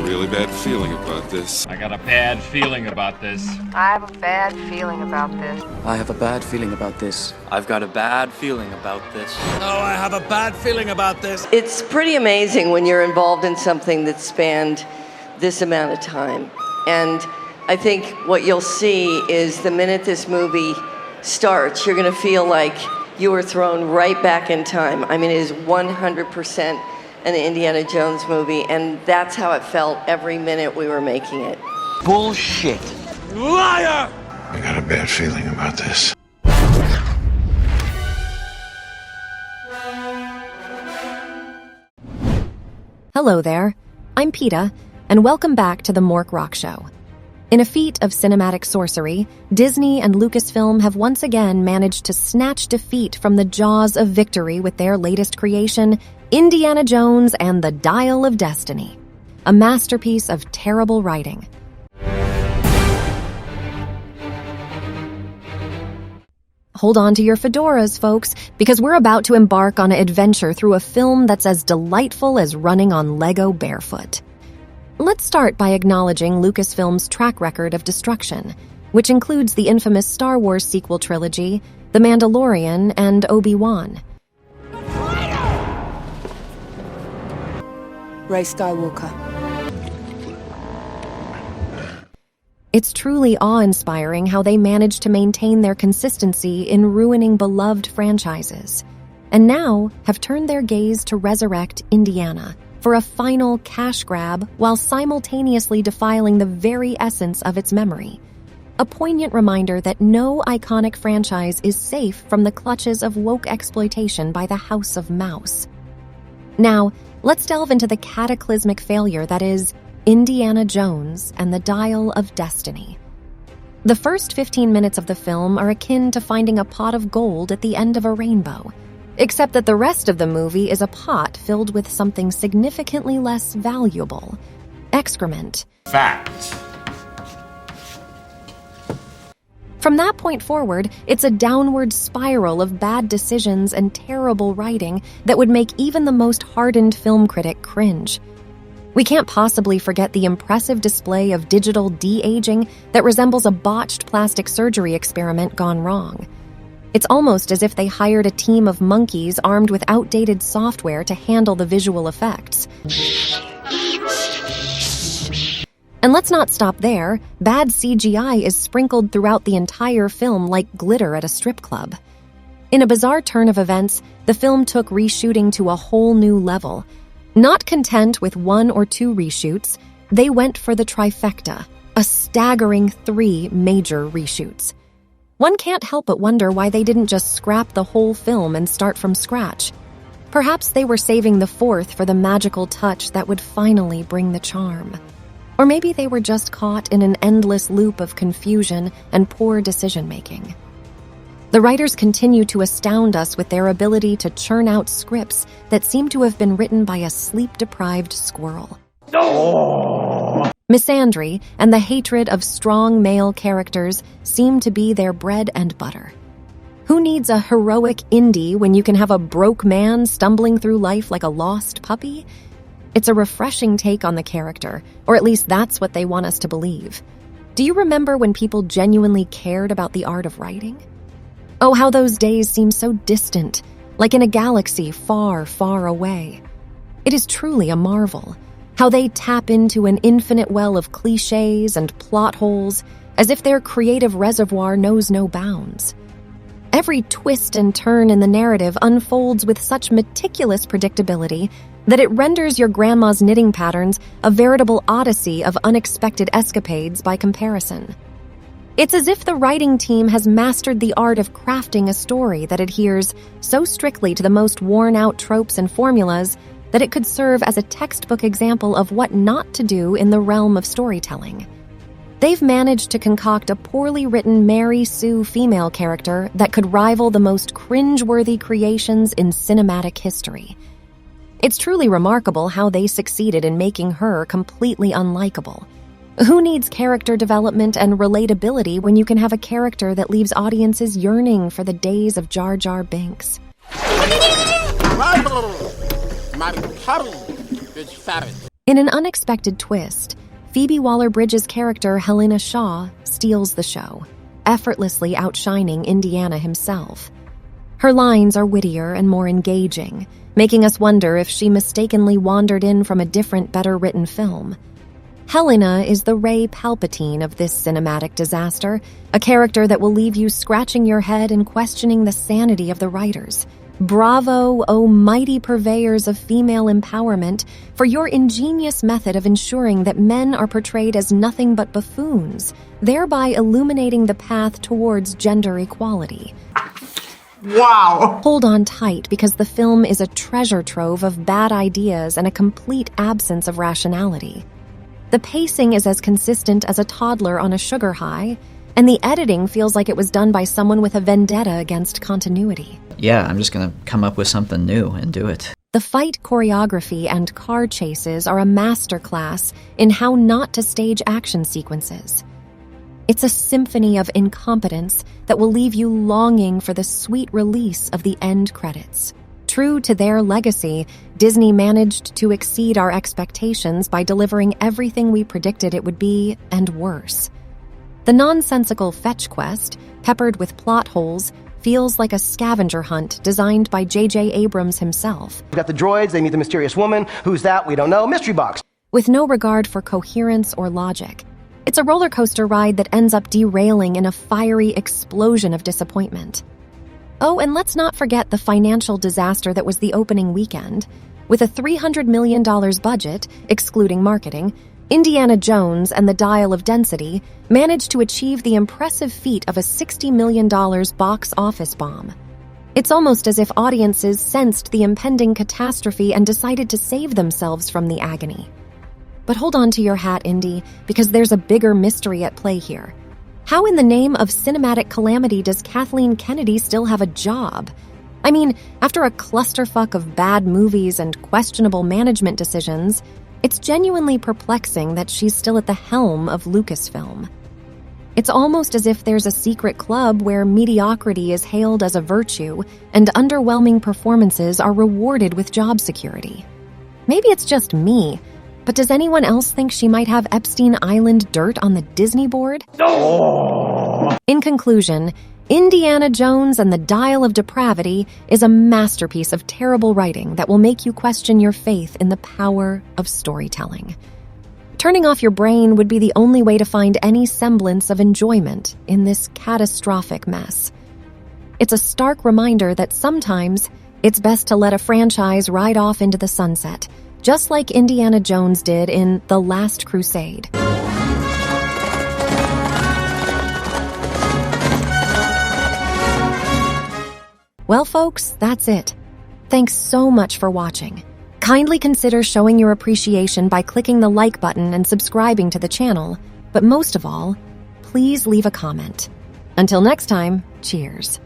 really bad feeling about this. I got a bad feeling about this. I have a bad feeling about this. I have a bad feeling about this. I've got a bad feeling about this. Oh, I have a bad feeling about this. It's pretty amazing when you're involved in something that spanned this amount of time. And I think what you'll see is the minute this movie starts, you're going to feel like you were thrown right back in time. I mean, it is 100% an Indiana Jones movie, and that's how it felt every minute we were making it. Bullshit. Liar! I got a bad feeling about this. Hello there, I'm PETA, and welcome back to the Mork Rock Show. In a feat of cinematic sorcery, Disney and Lucasfilm have once again managed to snatch defeat from the jaws of victory with their latest creation, Indiana Jones and the Dial of Destiny, a masterpiece of terrible writing. Hold on to your fedoras, folks, because we're about to embark on an adventure through a film that's as delightful as running on Lego barefoot. Let's start by acknowledging Lucasfilm's track record of destruction, which includes the infamous Star Wars sequel trilogy, The Mandalorian, and Obi-Wan. Rey Skywalker. It's truly awe-inspiring how they managed to maintain their consistency in ruining beloved franchises, and now have turned their gaze to resurrect Indiana for a final cash grab while simultaneously defiling the very essence of its memory. A poignant reminder that no iconic franchise is safe from the clutches of woke exploitation by the House of Mouse. Now, let's delve into the cataclysmic failure that is Indiana Jones and the Dial of Destiny. The first 15 minutes of the film are akin to finding a pot of gold at the end of a rainbow, except that the rest of the movie is a pot filled with something significantly less valuable: excrement. Fact. From that point forward, it's a downward spiral of bad decisions and terrible writing that would make even the most hardened film critic cringe. We can't possibly forget the impressive display of digital de-aging that resembles a botched plastic surgery experiment gone wrong. It's almost as if they hired a team of monkeys armed with outdated software to handle the visual effects. And let's not stop there. Bad CGI is sprinkled throughout the entire film like glitter at a strip club. In a bizarre turn of events, the film took reshooting to a whole new level. Not content with 1 or 2 reshoots, they went for the trifecta, a staggering 3 major reshoots. One can't help but wonder why they didn't just scrap the whole film and start from scratch. Perhaps they were saving the 4th for the magical touch that would finally bring the charm. Or maybe they were just caught in an endless loop of confusion and poor decision-making. The writers continue to astound us with their ability to churn out scripts that seem to have been written by a sleep-deprived squirrel. Oh. Misandry and the hatred of strong male characters seem to be their bread and butter. Who needs a heroic indie when you can have a broke man stumbling through life like a lost puppy? It's a refreshing take on the character, or at least that's what they want us to believe. Do you remember when people genuinely cared about the art of writing? Oh, how those days seem so distant, like in a galaxy far, far away. It is truly a marvel, how they tap into an infinite well of cliches and plot holes, as if their creative reservoir knows no bounds. Every twist and turn in the narrative unfolds with such meticulous predictability that it renders your grandma's knitting patterns a veritable odyssey of unexpected escapades by comparison. It's as if the writing team has mastered the art of crafting a story that adheres so strictly to the most worn-out tropes and formulas that it could serve as a textbook example of what not to do in the realm of storytelling. They've managed to concoct a poorly written Mary Sue female character that could rival the most cringe-worthy creations in cinematic history. It's truly remarkable how they succeeded in making her completely unlikable. Who needs character development and relatability when you can have a character that leaves audiences yearning for the days of Jar Jar Binks? In an unexpected twist, Phoebe Waller-Bridge's character Helena Shaw steals the show, effortlessly outshining Indiana himself. Her lines are wittier and more engaging, making us wonder if she mistakenly wandered in from a different, better-written film. Helena is the Rey Palpatine of this cinematic disaster, a character that will leave you scratching your head and questioning the sanity of the writers. Bravo, oh mighty purveyors of female empowerment, for your ingenious method of ensuring that men are portrayed as nothing but buffoons, thereby illuminating the path towards gender equality. Wow! Hold on tight, because the film is a treasure trove of bad ideas and a complete absence of rationality. The pacing is as consistent as a toddler on a sugar high, and the editing feels like it was done by someone with a vendetta against continuity. Yeah, I'm just gonna come up with something new and do it. The fight choreography and car chases are a masterclass in how not to stage action sequences. It's a symphony of incompetence that will leave you longing for the sweet release of the end credits. True to their legacy, Disney managed to exceed our expectations by delivering everything we predicted it would be, and worse. The nonsensical fetch quest, peppered with plot holes, feels like a scavenger hunt designed by J.J. Abrams himself. We've got the droids, they meet the mysterious woman. Who's that? We don't know. Mystery box. With no regard for coherence or logic. It's a roller coaster ride that ends up derailing in a fiery explosion of disappointment. Oh, and let's not forget the financial disaster that was the opening weekend. With a $300 million budget, excluding marketing, Indiana Jones and the Dial of Density managed to achieve the impressive feat of a $60 million box office bomb. It's almost as if audiences sensed the impending catastrophe and decided to save themselves from the agony. But hold on to your hat, Indy, because there's a bigger mystery at play here. How in the name of cinematic calamity does Kathleen Kennedy still have a job? I mean, after a clusterfuck of bad movies and questionable management decisions, it's genuinely perplexing that she's still at the helm of Lucasfilm. It's almost as if there's a secret club where mediocrity is hailed as a virtue and underwhelming performances are rewarded with job security. Maybe it's just me, but does anyone else think she might have Epstein Island dirt on the Disney board? No! In conclusion, Indiana Jones and the Dial of Depravity is a masterpiece of terrible writing that will make you question your faith in the power of storytelling. Turning off your brain would be the only way to find any semblance of enjoyment in this catastrophic mess. It's a stark reminder that sometimes it's best to let a franchise ride off into the sunset, just like Indiana Jones did in The Last Crusade. Well, folks, that's it. Thanks so much for watching. Kindly consider showing your appreciation by clicking the like button and subscribing to the channel, but most of all, please leave a comment. Until next time, cheers.